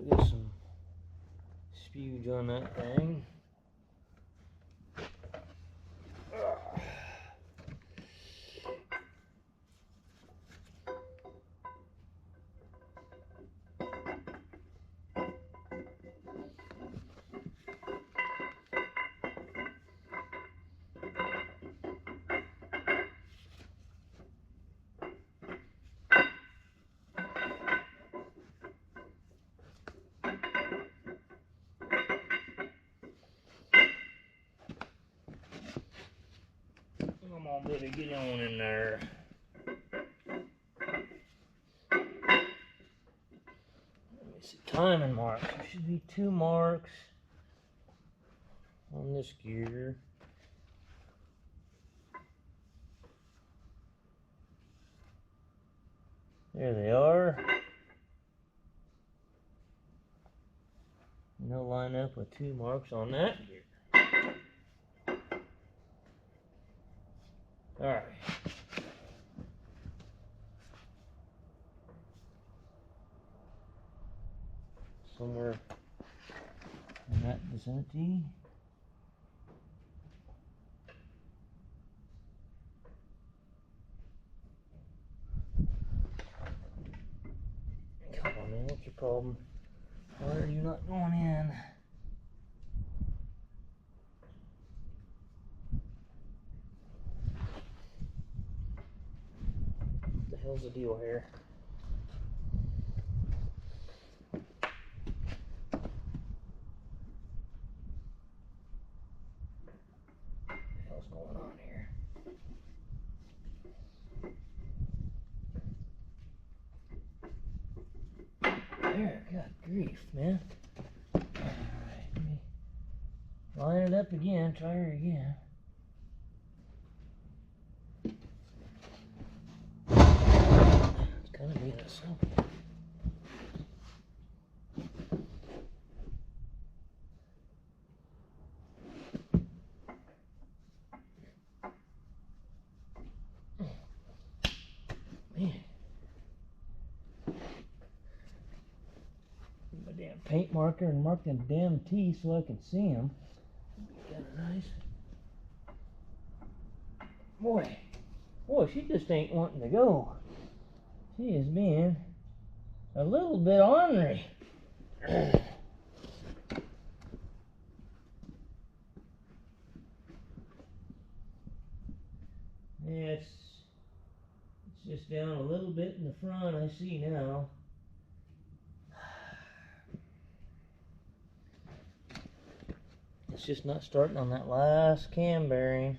get some spuge on that thing. Come on, baby, get on in there. Let me see, timing marks. There should be 2 marks on this gear. There they are. And they'll line up with 2 marks on that gear. Alright. Somewhere in that vicinity. Come on, man, what's your problem? Why are you not going in? What the hell's the deal here? What the hell's going on here? There, good grief, man. Alright, let me line it up again, try her again. It's kind of being a simple. Man. My damn paint marker and mark them damn teeth so I can see them. Kind of nice. Boy, she just ain't wanting to go. She is being a little bit ornery. Yeah, it's just down a little bit in the front, I see now. It's just not starting on that last cam bearing.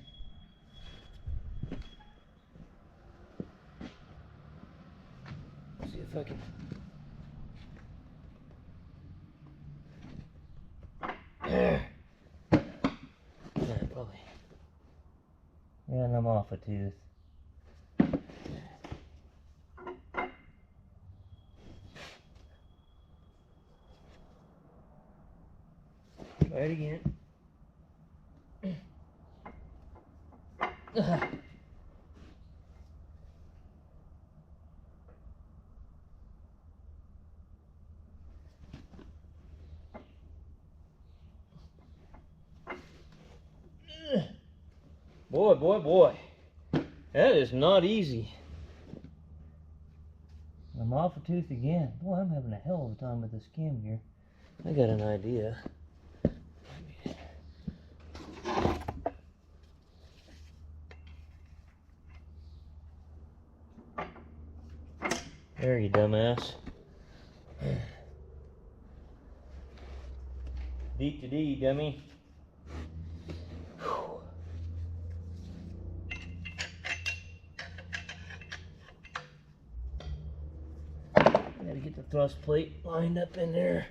Let's see if I can. Yeah, probably. And I'm off a tooth. Try it again. Boy. That is not easy. I'm off a tooth again. Boy, I'm having a hell of a time with this cam here. I got an idea. There, you dumbass. Deep to D, dummy. Gotta get the thrust plate lined up in there.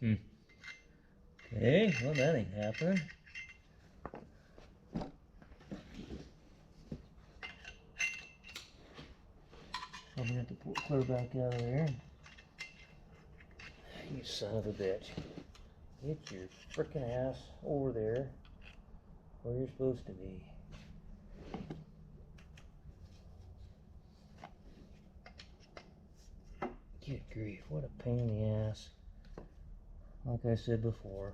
Okay, well that ain't happening. I'm gonna have to pull it clear back out of there. You son of a bitch. Get your frickin' ass over there where you're supposed to be. Good grief, what a pain in the ass. Like I said before,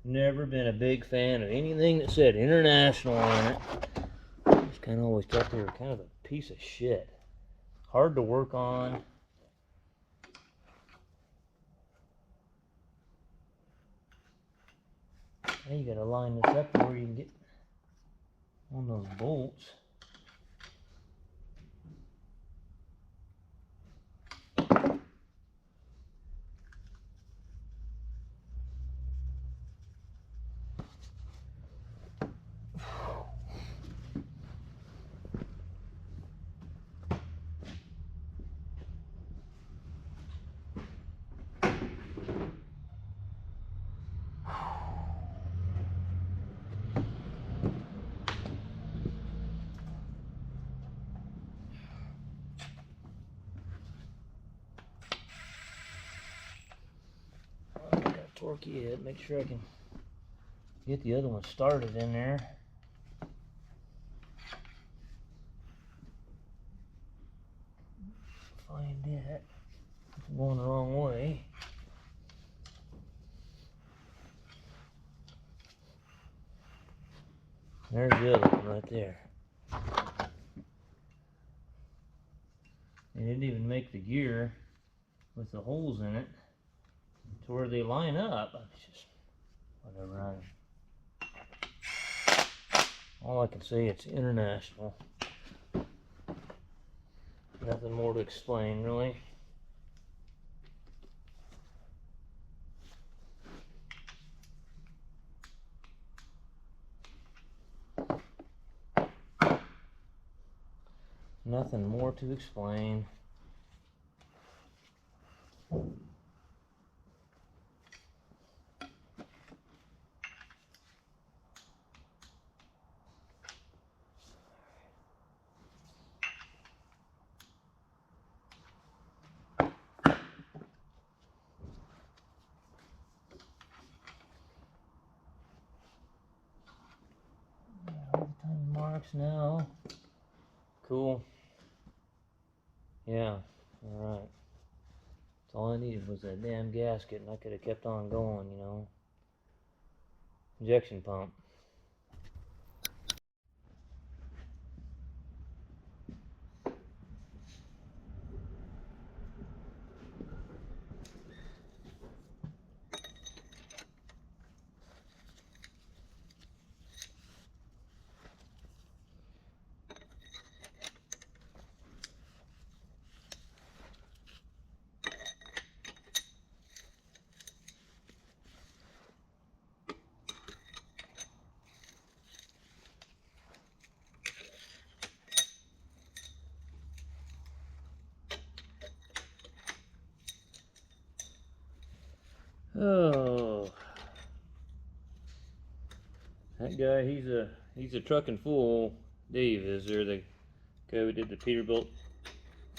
never been a big fan of anything that said international on it. Just kind of always thought they were kind of a piece of shit. Hard to work on. Now you gotta line this up to where you can get on those bolts. Torque it, make sure I can get the other one started in there. Find it. It's going the wrong way. There's the other one right there. They didn't even make the gear with the holes in it to where they line up. It's just whatever. All I can say, it's international. Nothing more to explain, really. Nothing more to explain. All the time marks now. Cool. Yeah, alright. That's all I needed was that damn gasket, and I could have kept on going, you know. Injection pump. Oh, that guy, he's a trucking fool. Dave is there, the guy who did the Peterbilt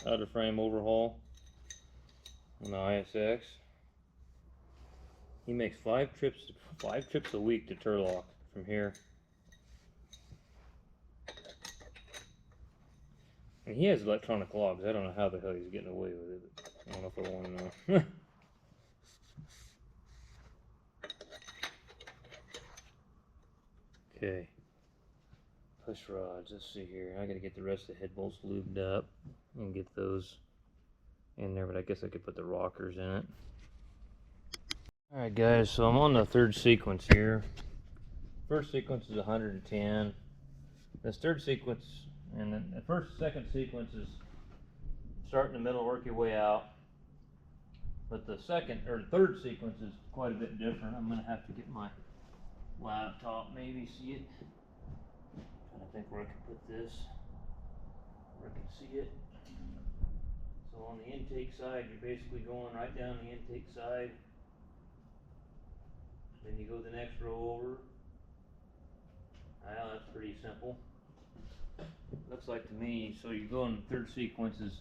outer frame overhaul on the ISX. He makes five trips a week to Turlock from here. And he has electronic logs. I don't know how the hell he's getting away with it, but I don't know if I want to know. Okay. Push rods, let's see here. I gotta get the rest of the head bolts lubed up and get those in there, but I guess I could put the rockers in it. Alright guys, so I'm on the third sequence here. First sequence is 110. This third sequence, and then the second sequence is start in the middle, work your way out. But the third sequence is quite a bit different. I'm gonna have to get my laptop, maybe see it. I think where I can put this, where I can see it. So on the intake side, you're basically going right down the intake side, Then you go the next row over. Well, that's pretty simple. Looks like to me, so you go in the third sequences.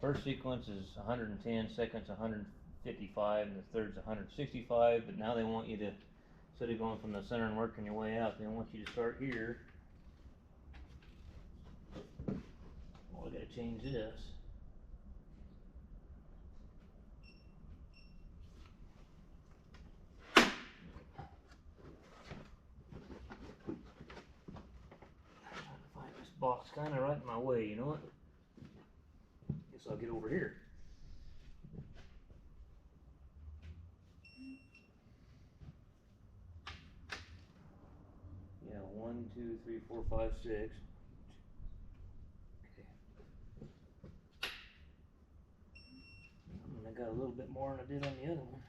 First sequence is 110, second's 155, and the third's 165, but now they want you to, instead of going from the center and working your way out, they want you to start here. Well, I gotta change this. Find this box kind of right in my way, you know what? Guess I'll get over here. Yeah, 1, 2, 3, 4, 5, 6. Okay. I got a little bit more than I did on the other one.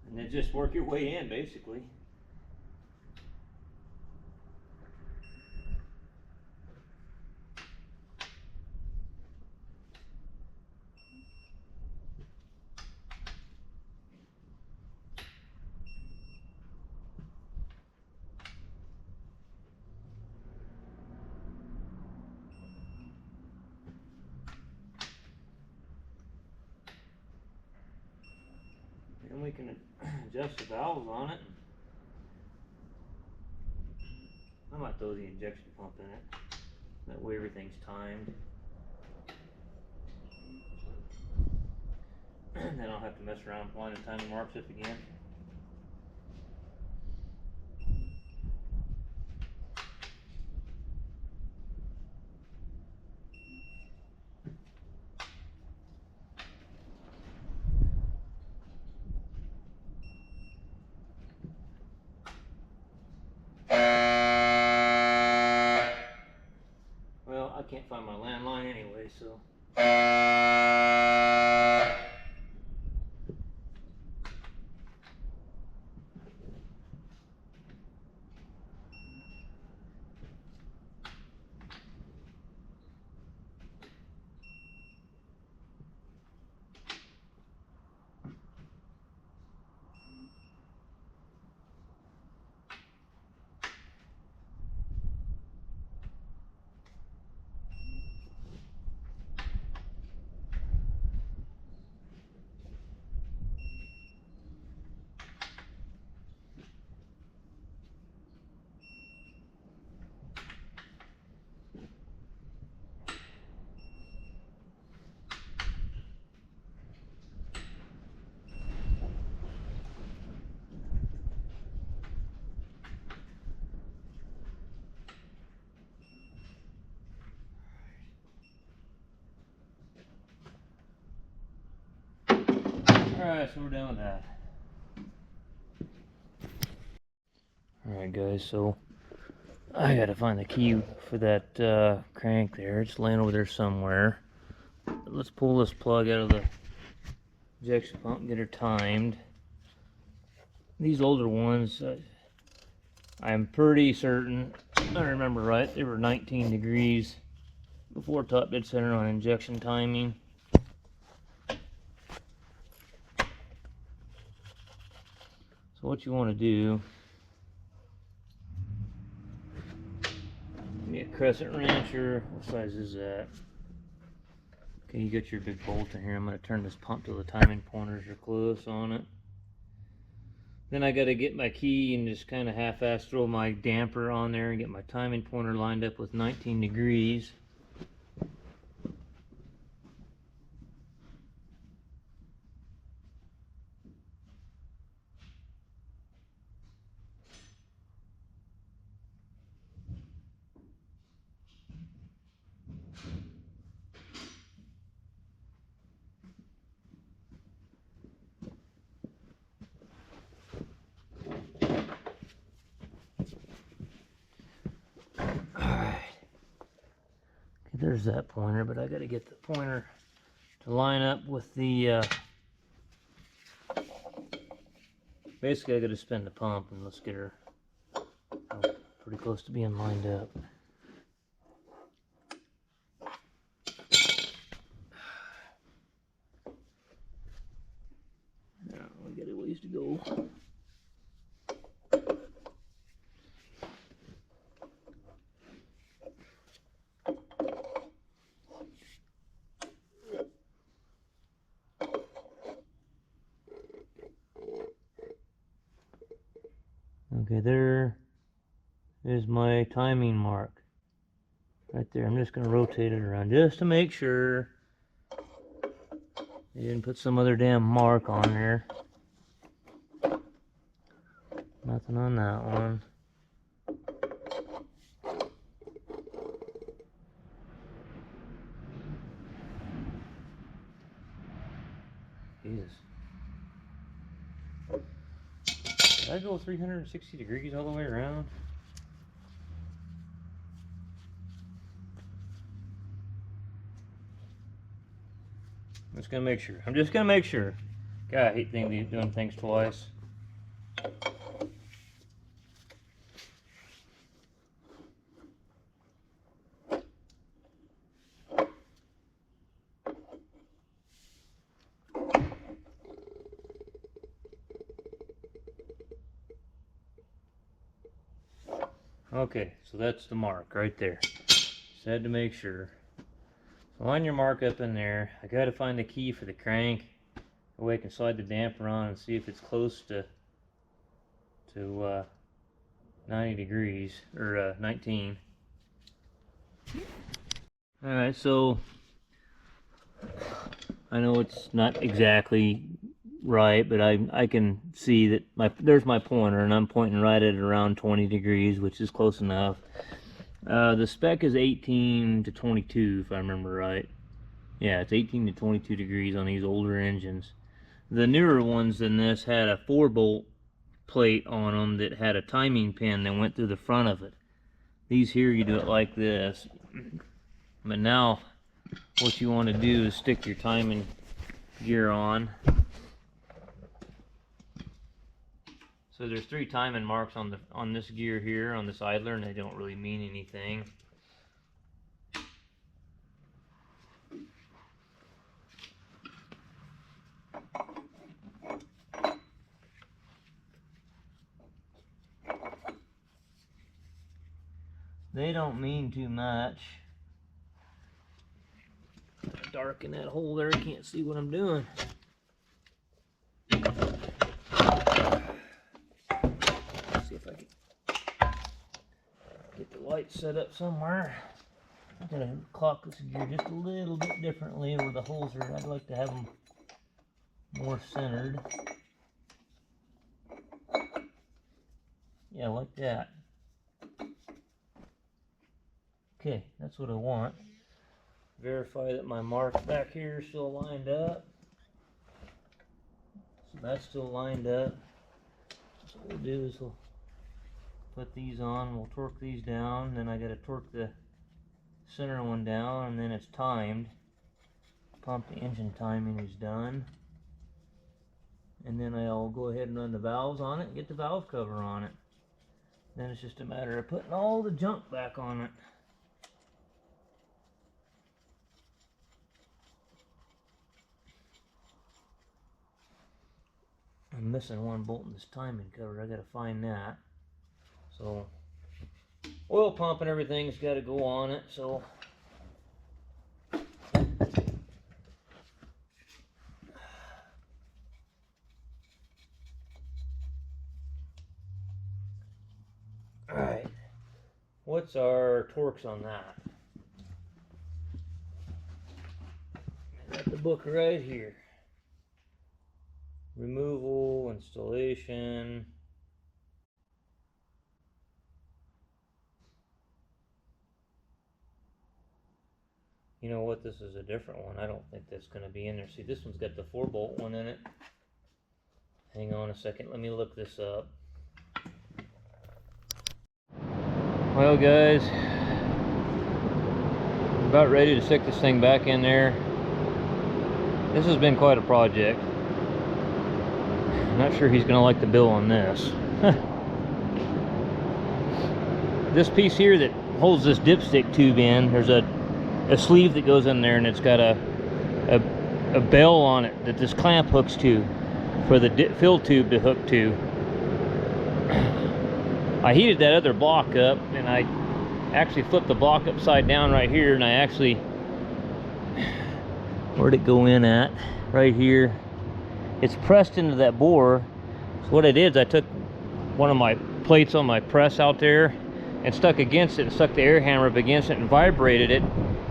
And then just work your way in, basically. And we can adjust the valves on it. I might throw the injection pump in it. That way everything's timed. Then I don't have to mess around finding the timing marks up again. Well, I can't find my landline anyway, so. Alright, so we're done with that. Alright guys, so I gotta find the key for that crank there. It's laying over there somewhere. Let's pull this plug out of the injection pump and get her timed. These older ones, I'm pretty certain, I remember right, they were 19 degrees before top dead center on injection timing. So what you want to do, give me a crescent wrencher. What size is that? Okay, you got your big bolt in here. I'm going to turn this pump till the timing pointers are close on it. Then I got to get my key and just kind of half-ass throw my damper on there and get my timing pointer lined up with 19 degrees. there's that pointer, but I gotta get the pointer to line up with the, basically I gotta spin the pump and let's get her pretty close to being lined up. Now we got a ways to go. Okay, there is my timing mark. Right there. I'm just going to rotate it around just to make sure you didn't put some other damn mark on there. Nothing on that one. Jesus. Did I go 360 degrees all the way around? I'm just gonna make sure. I'm just gonna make sure. God, I hate doing things twice. Okay, so that's the mark right there. Just had to make sure. So line your mark up in there. I gotta find the key for the crank. That way I can slide the damper on and see if it's close to 90 degrees, or 19. Alright, so I know it's not exactly right, but I can see that there's my pointer, and I'm pointing right at around 20 degrees, which is close enough. The spec is 18 to 22, if I remember right. Yeah, it's 18 to 22 degrees on these older engines. The newer ones than this had a 4-bolt plate on them that had a timing pin that went through the front of it. These here, you do it like this. But now, what you want to do is stick your timing gear on. So there's 3 timing marks on this gear here, on this idler, and they don't really mean anything. They don't mean too much. Darken that hole there, I can't see what I'm doing. Let's see if I can get the light set up somewhere. I'm gonna clock this gear just a little bit differently where the holes are. I'd like to have them more centered. Yeah, like that. Okay, that's what I want. Verify that my mark back here is still lined up. So that's still lined up. So what we'll do is we'll put these on, we'll torque these down, then I gotta torque the center one down, and then it's timed. Pump the engine timing is done. And then I'll go ahead and run the valves on it and get the valve cover on it. Then it's just a matter of putting all the junk back on it. I'm missing one bolt in this timing cover. I gotta find that. So oil pump and everything's got to go on it. So all right, what's our torques on that? I got the book right here. Removal, installation. You know what? This is a different one. I don't think that's going to be in there. See, this one's got the 4-bolt one in it. Hang on a second. Let me look this up. Well, guys, About ready to stick this thing back in there. This has been quite a project. I'm not sure he's gonna like the bill on this. This piece here that holds this dipstick tube in, there's a sleeve that goes in there, and it's got a bell on it that this clamp hooks to for the fill tube to hook to. I heated that other block up, and I actually flipped the block upside down right here, and I actually, where'd it go in at? Right here. It's pressed into that bore. So what I did is I took one of my plates on my press out there and stuck against it, and stuck the air hammer up against it and vibrated it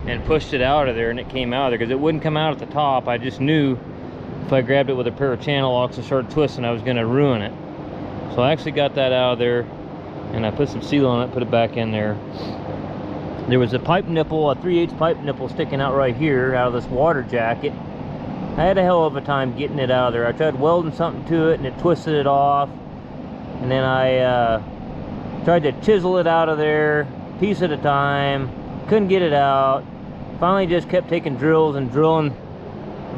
and pushed it out of there, and it came out of there because it wouldn't come out at the top. I just knew if I grabbed it with a pair of channel locks and started twisting, I was going to ruin it. So I actually got that out of there, and I put some seal on it, put it back in there. There was a pipe nipple, a 3/8 pipe nipple sticking out right here out of this water jacket. I had a hell of a time getting it out of there. I tried welding something to it, and it twisted it off. And then I tried to chisel it out of there, piece at a time. Couldn't get it out. Finally just kept taking drills and drilling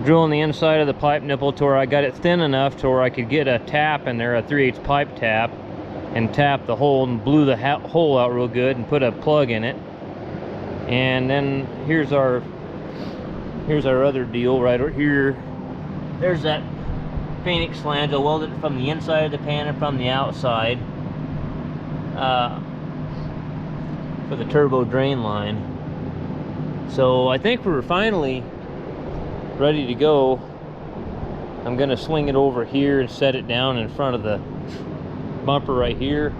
the inside of the pipe nipple to where I got it thin enough to where I could get a tap in there, a 3/8 pipe tap, and tap the hole and blew the hole out real good and put a plug in it. And then here's our other deal right here. There's that Phoenix flange. I welded it from the inside of the pan and from the outside for the turbo drain line. So I think we're finally ready to go. I'm gonna swing it over here and set it down in front of the bumper right here.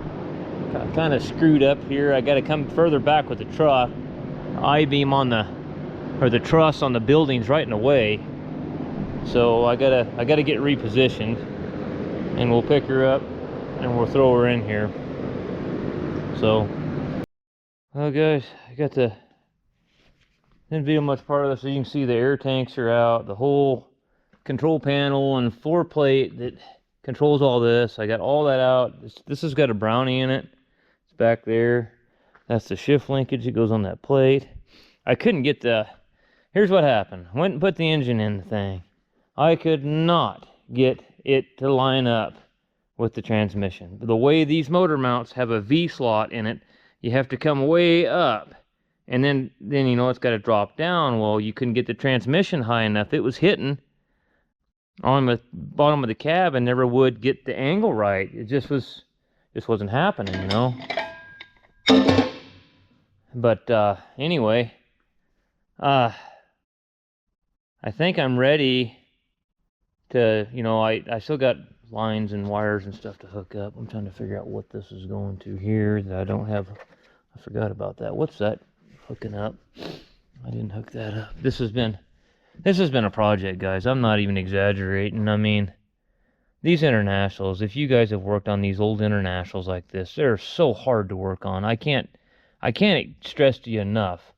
Kind of screwed up here. I got to come further back with the truck. I-beam on the, or the truss on the building's right in the way. So I gotta get repositioned, and we'll pick her up and we'll throw her in here. So, well guys, I got the, didn't video much part of this. So you can see the air tanks are out, the whole control panel and floor plate that controls all this. I got all that out. This has got a brownie in it. It's back there. That's the shift linkage that goes on that plate. I couldn't get the, here's what happened. Went and put the engine in the thing. I could not get it to line up with the transmission. The way these motor mounts have a V slot in it, you have to come way up, and then you know it's got to drop down. Well, you couldn't get the transmission high enough. It was hitting on the bottom of the cab and never would get the angle right. It just wasn't happening, you know. But anyway, I think I'm ready to, you know, I still got lines and wires and stuff to hook up. I'm trying to figure out what this is going to here that I don't have. I forgot about that. What's that hooking up? I didn't hook that up. This has been a project, guys. I'm not even exaggerating. I mean, these internationals, if you guys have worked on these old internationals like this, they're so hard to work on. I can't stress to you enough.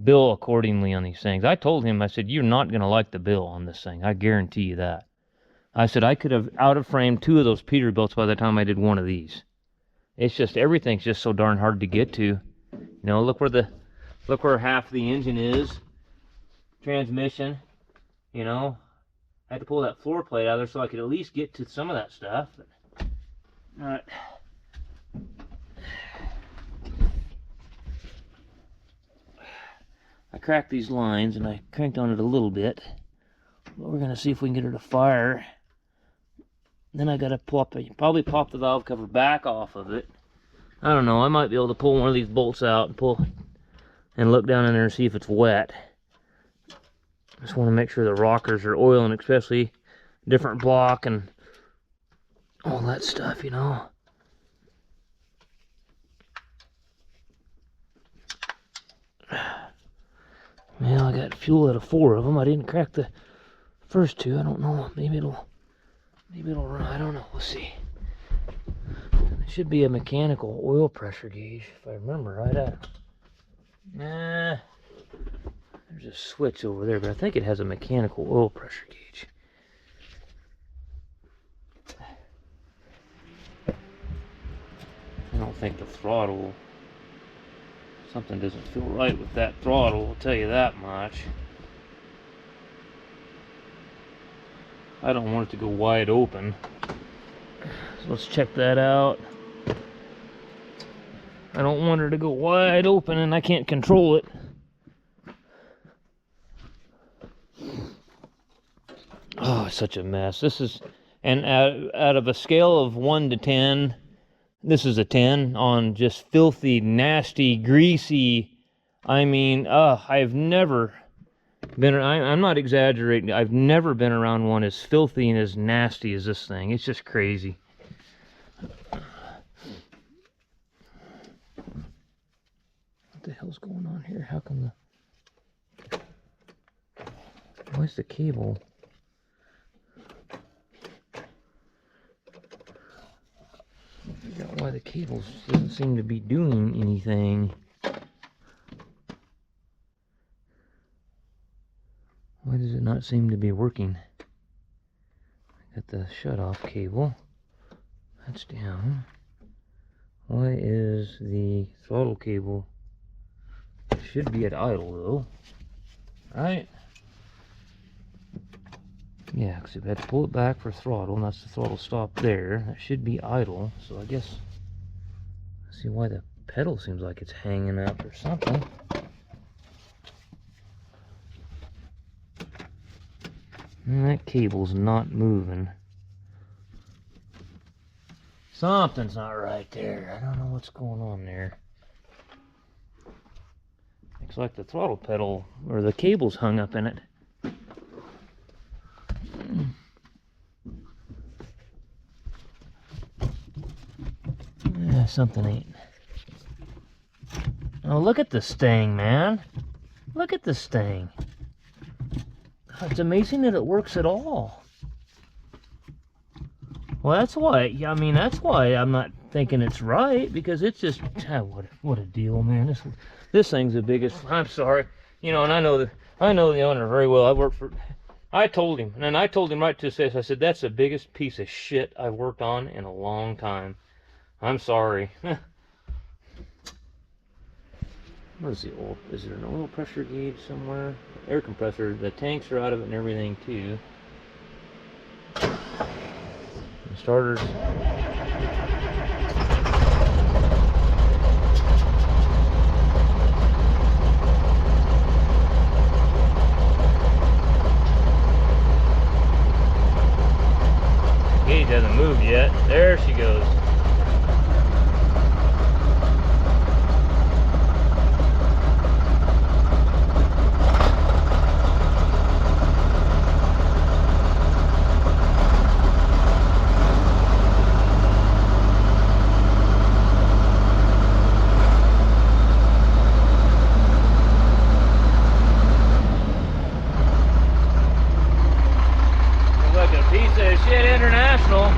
Bill accordingly on these things. I told him, I said, you're not going to like the bill on this thing. I guarantee you that. I said, I could have out of framed 2 of those Peterbilts by the time I did one of these. It's just, everything's just so darn hard to get to. You know, look where half the engine is. Transmission, you know. I had to pull that floor plate out of there so I could at least get to some of that stuff. All right. I cracked these lines and I cranked on it a little bit. But we're gonna see if we can get her to fire. Then I gotta probably pop the valve cover back off of it. I don't know, I might be able to pull one of these bolts out and pull and look down in there and see if it's wet. Just want to make sure the rockers are oiling, especially different block and all that stuff, you know. Well, I got fuel out of 4 of them. I didn't crack the first 2. I don't know. Maybe it'll run. I don't know. We'll see. It should be a mechanical oil pressure gauge, if I remember right. Nah. There's a switch over there, but I think it has a mechanical oil pressure gauge. I don't think the throttle Something doesn't feel right with that throttle, I'll tell you that much. I don't want it to go wide open. So let's check that out. I don't want her to go wide open and I can't control it. Oh, it's such a mess. This is, and out of a scale of 1 to 10, this is a 10 on just filthy, nasty, greasy. I mean, I've never been, I'm not exaggerating, I've never been around one as filthy and as nasty as this thing. It's just crazy. What the hell's going on here? How come why's the cable? I figure out why the cable doesn't seem to be doing anything. Why does it not seem to be working? I got the shut-off cable. That's down. Why is the throttle cable? It should be at idle though, right? Yeah, because if I had to pull it back for throttle, and that's the throttle stop there, that should be idle. So I guess, let's see why the pedal seems like it's hanging up or something. And that cable's not moving. Something's not right there. I don't know what's going on there. Looks like the throttle pedal, or the cable's hung up in it. Yeah, something ain't. Oh, look at this thing, man. Look at this thing. It's amazing that it works at all. Well, that's why, I mean, that's why I'm not thinking it's right, because it's just, what a deal, man. This thing's the biggest, I'm sorry. You know, and I know the owner very well. I told him right to his face, I said, that's the biggest piece of shit I've worked on in a long time. I'm sorry. What is the oil? Is there an oil pressure gauge somewhere? Air compressor. The tanks are out of it and everything too. The starters. The gauge hasn't moved yet. There she goes. Shit International.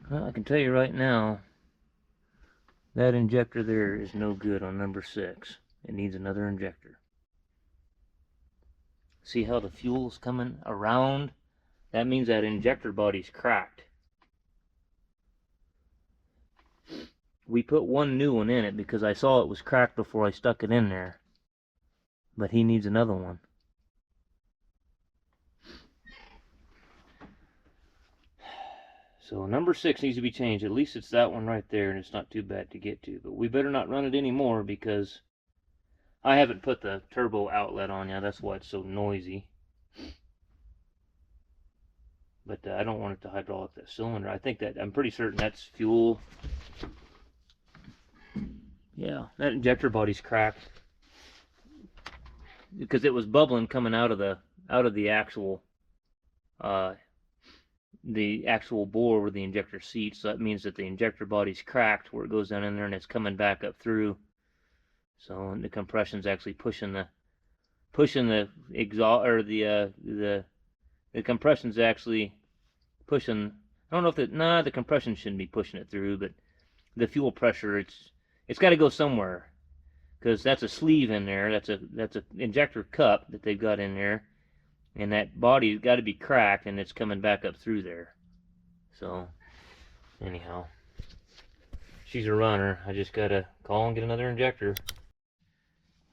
Well, I can tell you right now, that injector there is no good on number 6. It needs another injector. See how the fuel's coming around? That means that injector body's cracked. We put one new one in it because I saw it was cracked before I stuck it in there. But he needs another one. So number 6 needs to be changed. At least it's that one right there, and it's not too bad to get to. But we better not run it anymore because I haven't put the turbo outlet on yet. That's why it's so noisy. But I don't want it to hydraulic that cylinder. I'm pretty certain that's fuel. Yeah, that injector body's cracked because it was bubbling coming out of the actual the actual bore where the injector seats. So that means that the injector body's cracked where it goes down in there and it's coming back up through. So the compression's actually pushing the exhaust, or the compression's actually pushing. I don't know if the compression shouldn't be pushing it through, but the fuel pressure, it's got to go somewhere, because that's a sleeve in there. That's a injector cup that they've got in there, and that body's got to be cracked, and it's coming back up through there. So anyhow, she's a runner. I just gotta call and get another injector.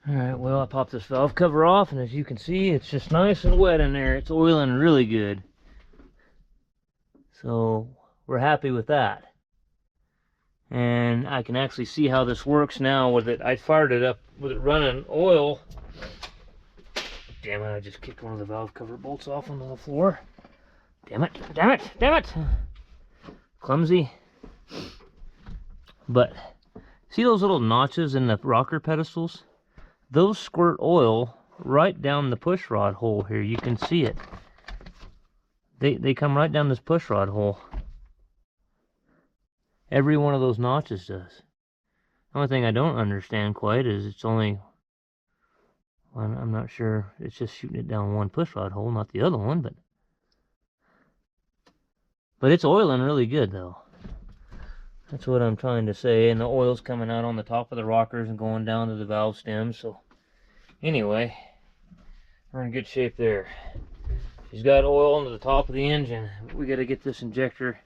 Alright, well, I popped this valve cover off, and as you can see, it's just nice and wet in there. It's oiling really good. So we're happy with that. And I can actually see how this works now with it. I fired it up with it running oil. Damn it, I just kicked one of the valve cover bolts off onto the floor. Damn it, damn it, damn it! Clumsy. But see those little notches in the rocker pedestals? Those squirt oil right down the push rod hole here. You can see it. They come right down this push rod hole. Every one of those notches does. The only thing I don't understand quite is it's only, well, I'm not sure, it's just shooting it down one push rod hole, not the other one, but it's oiling really good though. That's what I'm trying to say, and the oil's coming out on the top of the rockers and going down to the valve stems. So anyway, we're in good shape there. She's got oil into the top of the engine. We got to get this injector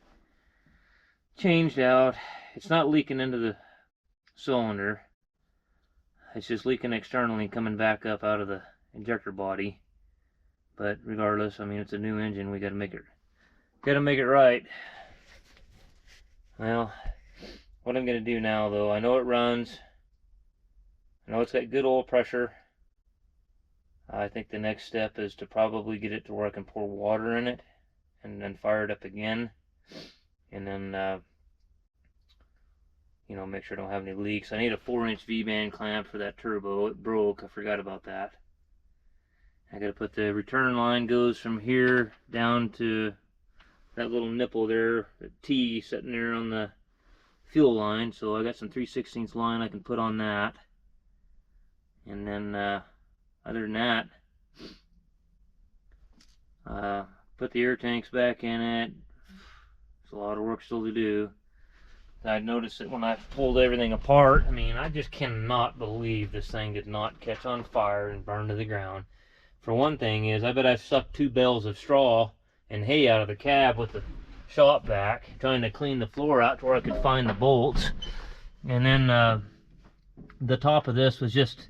changed out. It's not leaking into the cylinder. It's just leaking externally and coming back up out of the injector body. But regardless, I mean, it's a new engine. We got to make it right. Well, what I'm going to do now, though, I know it runs. I know it's got good oil pressure. I think the next step is to probably get it to where I can pour water in it and then fire it up again. And then, you know, make sure I don't have any leaks. I need a 4-inch V-band clamp for that turbo. It broke. I forgot about that. I got to put the return line goes from here down to that little nipple there, the T sitting there on the fuel line. So I got some 3/16 line I can put on that. And then other than that, put the air tanks back in it. It's a lot of work still to do. I noticed that when I pulled everything apart, I mean, I just cannot believe this thing did not catch on fire and burn to the ground. For one thing is, I bet I sucked 2 bales of straw and hay out of the cab with the shop vac, trying to clean the floor out to where I could find the bolts. And then the top of this was just,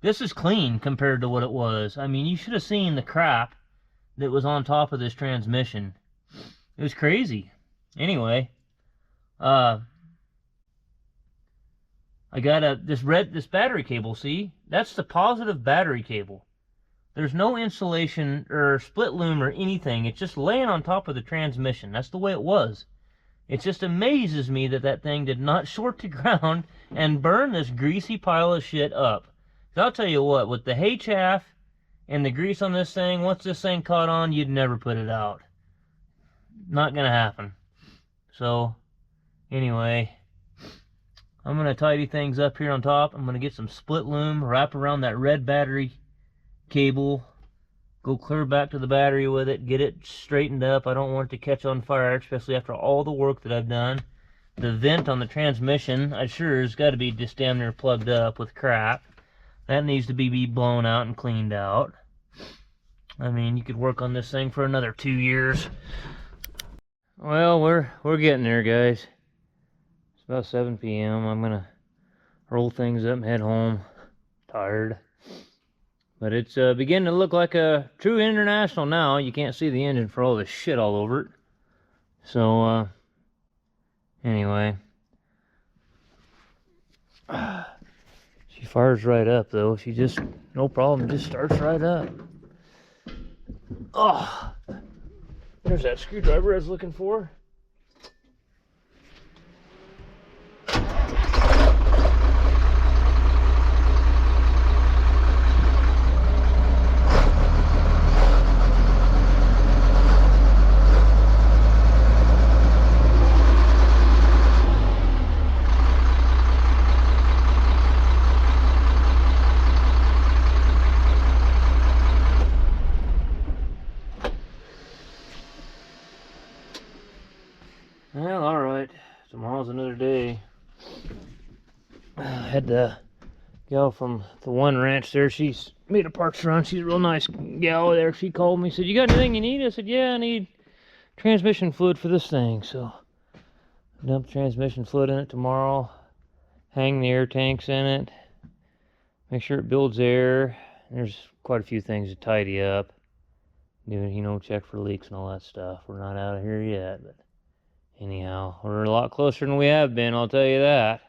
this is clean compared to what it was. I mean, you should have seen the crap that was on top of this transmission. It was crazy. Anyway, I got this battery cable, see? That's the positive battery cable. There's no insulation or split loom or anything. It's just laying on top of the transmission. That's the way it was. It just amazes me that that thing did not short to ground and burn this greasy pile of shit up. So I'll tell you what, with the hay chaff and the grease on this thing, once this thing caught on, you'd never put it out. Not gonna happen. So, anyway, I'm going to tidy things up here on top. I'm going to get some split loom, wrap around that red battery cable, go clear back to the battery with it, get it straightened up. I don't want it to catch on fire, especially after all the work that I've done. The vent on the transmission, I sure has got to be just damn near plugged up with crap. That needs to be blown out and cleaned out. I mean, you could work on this thing for another 2 years. Well, we're getting there, guys. It's about 7 p.m. I'm gonna roll things up and head home. Tired. But it's beginning to look like a true international now. You can't see the engine for all the shit all over it. So, anyway. She fires right up, though. She just, no problem, just starts right up. Oh! There's that screwdriver I was looking for. had the gal from the one ranch there. She's made a parks run. She's a real nice gal there. She called me, said, "You got anything you need?" I said, "Yeah, I need transmission fluid for this thing." So dump transmission fluid in it tomorrow. Hang the air tanks in it. Make sure it builds air. There's quite a few things to tidy up. Do, check for leaks and all that stuff. We're not out of here yet, but anyhow, we're a lot closer than we have been, I'll tell you that.